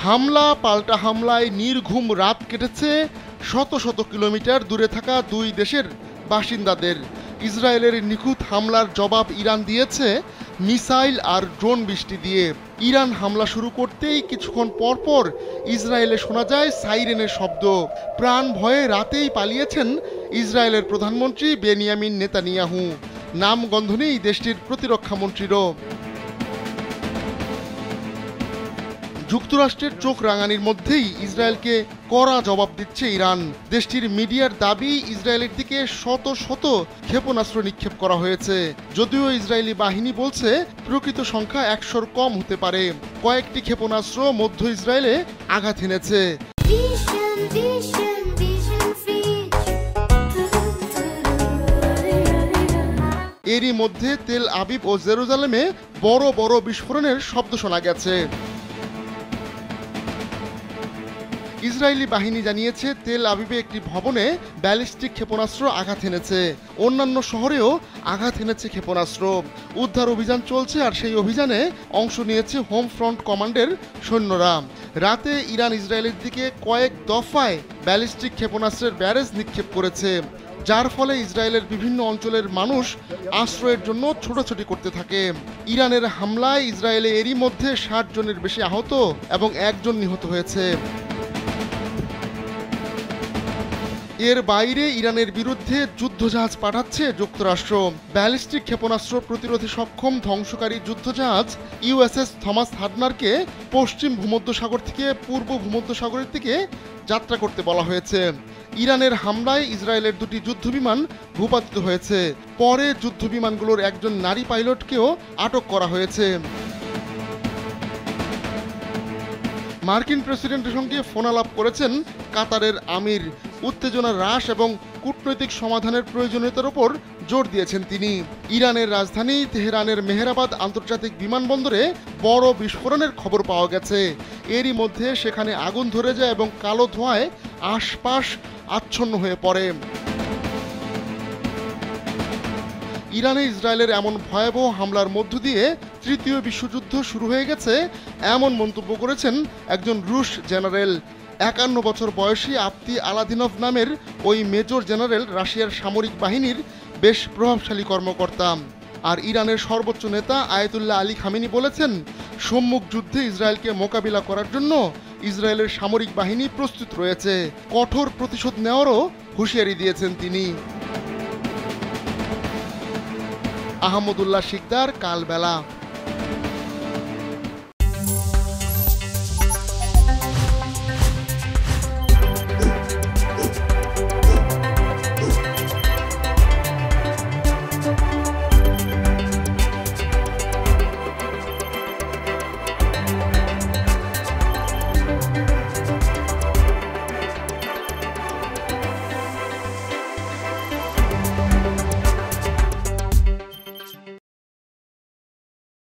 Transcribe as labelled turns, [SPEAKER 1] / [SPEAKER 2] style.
[SPEAKER 1] হামলা পাল্টা হামলায় নির্ঘুম রাত কেটেছে শত শত কিলোমিটার দূরে থাকা দুই দেশের বাসিন্দাদের। ইসরায়েলের নিখুঁত হামলার জবাব ইরান দিয়েছে মিসাইল আর ড্রোন বৃষ্টি দিয়ে। ইরান হামলা শুরু করতেই কিছুক্ষণ পরপর ইসরায়েলে শোনা যায় সাইরেনের শব্দ। প্রাণ ভয়ে রাতেই পালিয়েছেন ইসরায়েলের প্রধানমন্ত্রী বেনিয়ামিন নেতানিয়াহু। নামগন্ধ নেই দেশটির প্রতিরক্ষা মন্ত্রীরও। যুক্তরাষ্ট্রের চোখ রাঙানির মধ্যেই ইসরায়েলকে কড়া জবাব দিচ্ছে ইরান। দেশটির মিডিয়ার দাবি, ইসরায়েলের দিকে শত শত ক্ষেপণাস্ত্র নিক্ষেপ করা হয়েছে। যদিও ইসরায়েলি বাহিনী বলছে প্রকৃত সংখ্যা 100-র কম হতে পারে। কয়েকটি ক্ষেপণাস্ত্র মধ্য ইসরায়েলে আঘাত এনেছে। এরই মধ্যে তেল আবিব ও জেরুজালেমে বড় বড় বিস্ফোরণের শব্দ শোনা গেছে। ইসরায়েলি বাহিনী জানিয়েছে তেল আবিবে একটি ভবনে ব্যালিস্টিক ক্ষেপণাস্ত্র আঘাত এনেছে। অন্যান্য শহরেও আঘাত এনেছে ক্ষেপণাস্ত্র। উদ্ধার অভিযান চলছে, আর সেই অভিযানে অংশ নিয়েছে হোম ফ্রন্ট কমান্ডের সৈন্যরা। রাতে ইরান ইসরায়েলের দিকে কয়েক দফায় ব্যালিস্টিক ক্ষেপণাস্ত্রের ব্যারেজ নিক্ষেপ করেছে, যার ফলে ইসরায়েলের বিভিন্ন অঞ্চলের মানুষ আশ্রয়ের জন্য ছোটাছুটি করতে থাকে। ইরানের হামলায় ইসরায়েলে এরই মধ্যে 60 জনের বেশি আহত এবং 1 জন নিহত হয়েছে। এর বাইরে ইরানের বিরুদ্ধে যুদ্ধজাহাজ পাঠাচ্ছে যুক্তরাষ্ট্র। ব্যালিস্টিক ক্ষেপণাস্ত্র প্রতিরোধে সক্ষম ধ্বংসকারী যুদ্ধজাহাজ ইউএসএস থমাস হাডনারকে পশ্চিম ভূমধ্যসাগর থেকে পূর্ব ভূমধ্যসাগরের দিকে যাত্রা করতে বলা হয়েছে। ইরানের হামলায় ইসরায়েলের 2টি যুদ্ধবিমান ভূপাতিত হয়েছে। পরে যুদ্ধবিমানগুলোর একজন নারী পাইলটকেও আটক করা হয়েছে। মার্কিন প্রেসিডেন্টের সঙ্গে ফোনালাপ করেছেন কাতারের আমির। উত্তেজনা হ্রাস এবং কূটনৈতিক সমাধানের প্রয়োজনীয়তার উপর জোর দিয়েছেন তিনি। ইরানের রাজধানী তেহরানের মেহরাবাদ আন্তর্জাতিক বিমানবন্দরে বড় বিস্ফোরণের খবর পাওয়া গেছে। এরই মধ্যে সেখানে আগুন ধরে যায় এবং কালো ধোঁয়ায় আশপাশ আচ্ছন্ন হয়ে পড়ে। ইরানে ইসরায়েলের এমন ভয়াবহ হামলার মধ্য দিয়ে তৃতীয় বিশ্বযুদ্ধ শুরু হয়ে গেছে এমন মন্তব্য করেছেন একজন রুশ জেনারেল। 51 বছর বয়সী আপ্তি আলাদিনভ নামের ওই মেজর জেনারেল রাশিয়ার সামরিক বাহিনীর বেশ প্রভাবশালী কর্মকর্তা। আর ইরানের সর্বোচ্চ নেতা আয়াতুল্লাহ আলী খামেনি বলেছেন, সম্মুখ যুদ্ধে ইসরায়েলকে মোকাবিলা করার জন্য ইসরায়েলের সামরিক বাহিনী প্রস্তুত রয়েছে। কঠোর প্রতিশোধ নেওয়ারও হুঁশিয়ারি দিয়েছেন তিনি। আহমদুল্লাহ শিকদার, কালবেলা।